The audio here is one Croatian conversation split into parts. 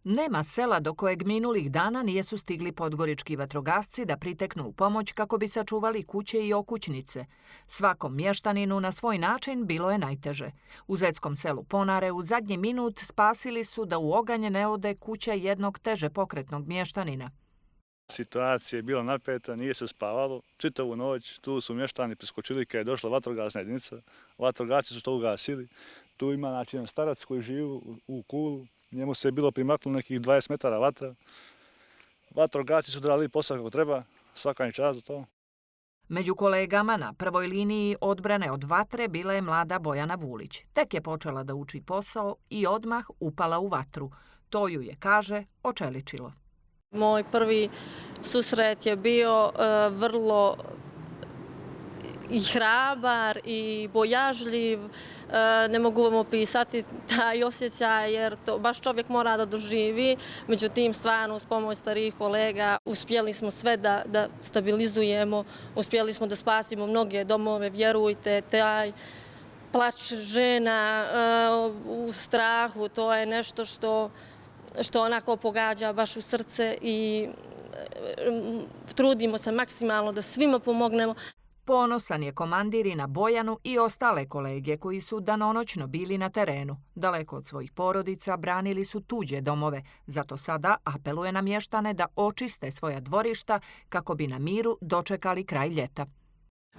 Nema sela do kojeg minulih dana nijesu stigli podgorički vatrogasci da priteknu u pomoć kako bi sačuvali kuće i okućnice. Svakom mještaninu na svoj način bilo je najteže. U zetskom selu Ponare u zadnji minut spasili su da u oganj ne ode kuća jednog teže pokretnog mještanina. Situacija je bila napeta, nije se spavalo. Čitavu noć tu su mještani priskočili kad je došla vatrogasna jedinica. Vatrogasci su to ugasili. Tu ima jedan starac koji živi u kulu. Njemu se je bilo primaknulo nekih 20 metara vatra. Vatrogasci su dali posao kako treba, svaka im čast za to. Među kolegama na prvoj liniji odbrane od vatre bila je mlada Bojana Vulić. Tek je počela da uči posao i odmah upala u vatru. To ju je, kaže, očeličilo. Moj prvi susret je bio vrlo i hrabar i bojažljiv. Ne mogu vam opisati taj osjećaj jer to baš čovjek mora da doživi. Međutim, stvarno uz pomoć starijih kolega uspjeli smo sve da stabilizujemo, uspjeli smo da spasimo mnoge domove, vjerujte, taj plač žena u strahu, to je nešto što onako pogađa baš u srce i trudimo se maksimalno da svima pomognemo. Ponosan je komandir i na Bojanu i ostale kolege koji su danonoćno bili na terenu. Daleko od svojih porodica branili su tuđe domove, zato sada apeluje na mještane da očiste svoja dvorišta kako bi na miru dočekali kraj ljeta.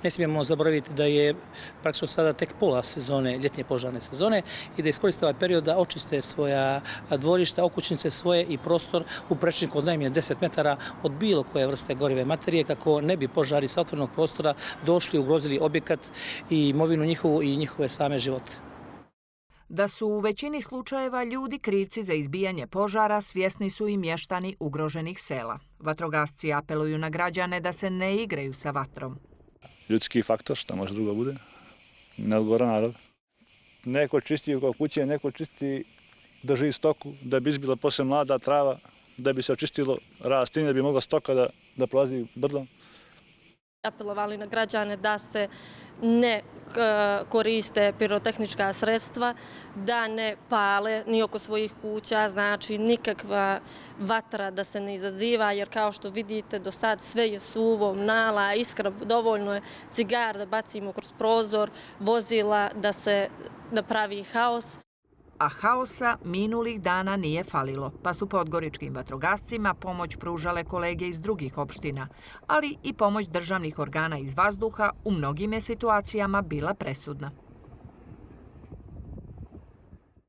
Ne smijemo zaboraviti da je praktično sada tek pola sezone, ljetnje požarne sezone i da iskoriste ovaj period da očiste svoja dvorišta, okućnice svoje i prostor u prečniku od najmanje 10 metara od bilo koje vrste gorive materije kako ne bi požari sa otvorenog prostora došli, ugrozili objekat i imovinu njihovu i njihove same živote. Da su u većini slučajeva ljudi krivci za izbijanje požara, svjesni su i mještani ugroženih sela. Vatrogasci apeluju na građane da se ne igraju sa vatrom. Ljudski faktor, šta može drugo bude, neodgovoran narod. Neko čisti oko kuće, neko čisti drži stoku da bi izbila poslije mlada trava, da bi se očistilo rastinje, da bi mogla stoka da prolazi brdom. Apelovali na građane da se ne koriste pirotehnička sredstva, da ne pale ni oko svojih kuća, znači nikakva vatra da se ne izaziva, jer kao što vidite do sad sve je suvo, mnala, iskra, dovoljno je cigar da bacimo kroz prozor, vozila da se napravi haos. A haosa minulih dana nije falilo, pa su podgoričkim vatrogascima pomoć pružale kolege iz drugih opština, ali i pomoć državnih organa iz vazduha u mnogim je situacijama bila presudna.